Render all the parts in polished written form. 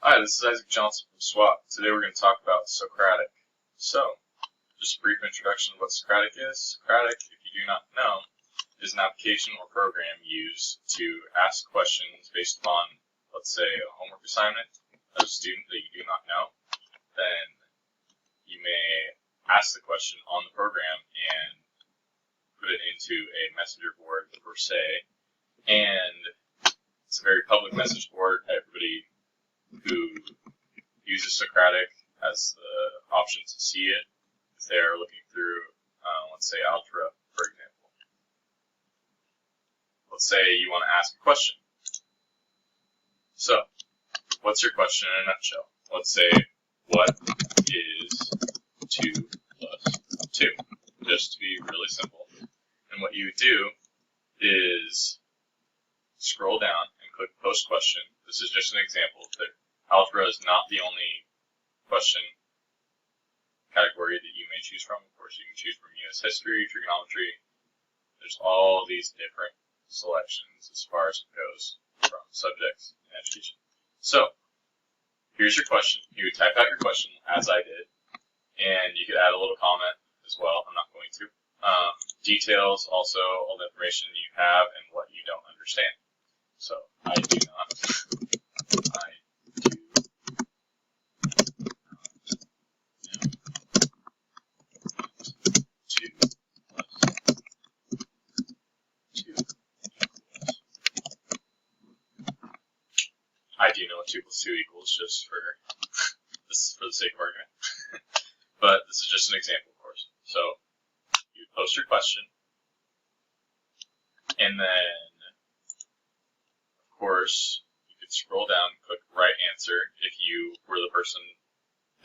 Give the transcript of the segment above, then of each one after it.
Hi, this is Isaac Johnson from SWAT. Today we're going to talk about Socratic. So, just a brief introduction of what Socratic is. Socratic, if you do not know, is an application or program used to ask questions based upon, let's say, a homework assignment of a student that you do not know. Then you may ask the question on the program and put it into a messenger board per se. And it's a very public message board. Everybody who uses Socratic has the option to see it if they're looking through, let's say, algebra, for example. Let's say you want to ask a question. So, what's your question in a nutshell? Let's say, what is 2 plus 2? Just to be really simple. And what you would do is scroll down and click Post Question. This is just an example. That algebra is not the only question category that you may choose from. Of course, you can choose from U.S. history, trigonometry. There's all these different selections as far as it goes from subjects in education. So, here's your question. You would type out your question, as I did, and you could add a little comment as well. I'm not going to. Details, also all the information you have and what you don't understand. So, I do not. I do I do know what 2 plus 2 equals, just for the sake of argument. But this is just an example, of course. So you post your question, and then, of course, you could scroll down and click Right Answer if you were the person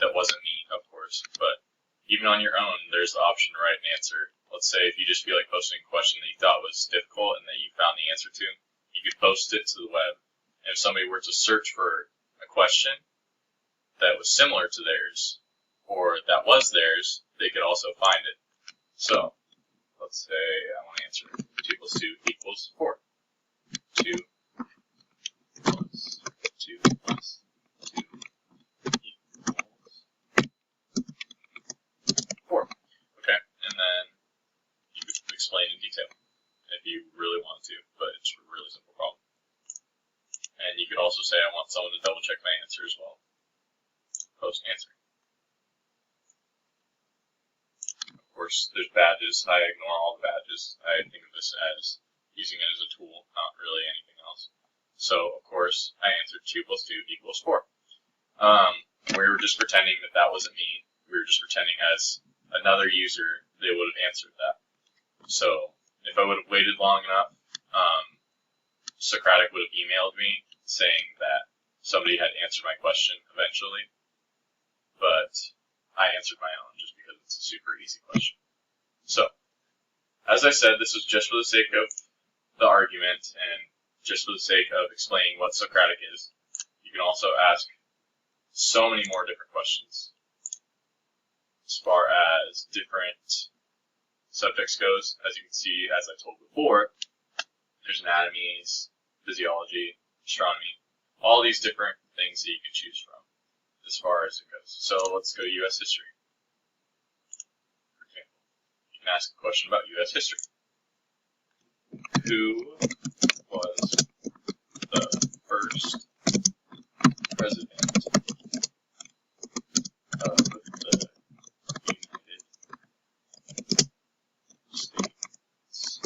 that wasn't me, of course. But even on your own, there's the option to write an answer. Let's say if you just feel like posting a question that you thought was difficult and that you found the answer to, you could post it to the web. And if somebody were to search for a question that was similar to theirs, or that was theirs, they could also find it. So, let's say I want to answer 2 plus 2 equals 4. 2 plus 2 plus 2 equals 4. Okay, and then you could explain in detail if you really want to, but it's a really simple problem. And you could also say, I want someone to double check my answer as well. Post answer. Of course, there's badges. I ignore all the badges. I think of this as using it as a tool, not really anything else. So, of course, I answered 2 plus 2 equals 4. We were just pretending that that wasn't me. We were just pretending as another user, they would have answered that. So, if I would have waited long enough, Socratic would have emailed me saying that somebody had answered my question eventually, but I answered my own just because it's a super easy question. So, as I said, this was just for the sake of the argument and just for the sake of explaining what Socratic is. You can also ask so many more different questions as far as different subjects goes. As you can see, as I told before, there's anatomies, physiology, astronomy, all these different things that you can choose from as far as it goes. So let's go to U.S. history. For example, you can ask a question about U.S. history. Who was the first president of the United States?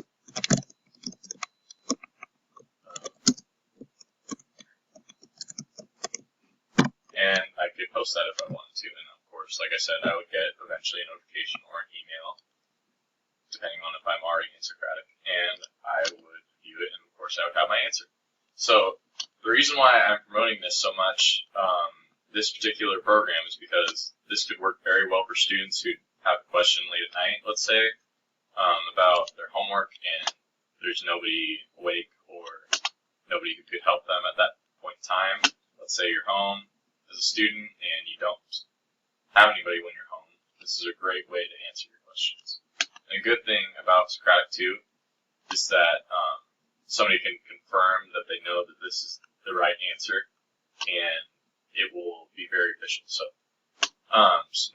And I could post that if I wanted to, and of course, like I said, I would get eventually a notification or an email, depending on if I'm already in Socratic, and I would view it, and of course, I would have my answer. So, the reason why I'm promoting this so much, this particular program, is because this could work very well for students who have a question late at night, let's say, about their homework, and there's nobody awake or nobody who could help them at that point in time. Let's say you're home as a student and you don't have anybody when you're home. This is a great way to answer your questions. And a good thing about Socratic 2 is that somebody can confirm that they know that this is the right answer, and it will be very official. So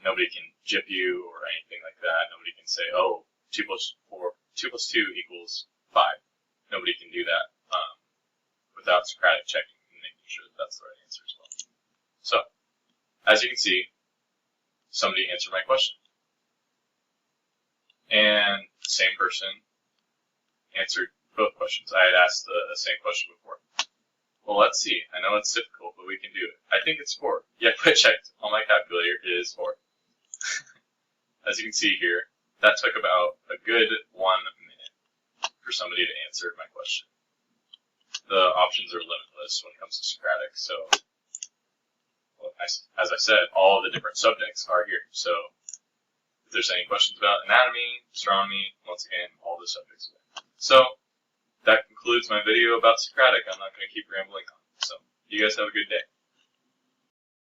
nobody can jip you or anything like that. Nobody can say, oh, 2 plus 2 equals 5. Nobody can do that without Socratic checking and making sure that that's the right answer as well. So, as you can see, somebody answered my question. And the same person answered both questions. I had asked the same question before. Well, let's see. I know it's difficult, but we can do it. I think it's 4. Yeah, I checked on my calculator. It is 4. As you can see here, that took about a good 1 minute for somebody to answer my question. The options are limitless when it comes to Socratic, so as I said, all of the different subjects are here. So if there's any questions about anatomy, astronomy, once again, all the subjects are there. So that concludes my video about Socratic. I'm not going to keep rambling on. So you guys have a good day.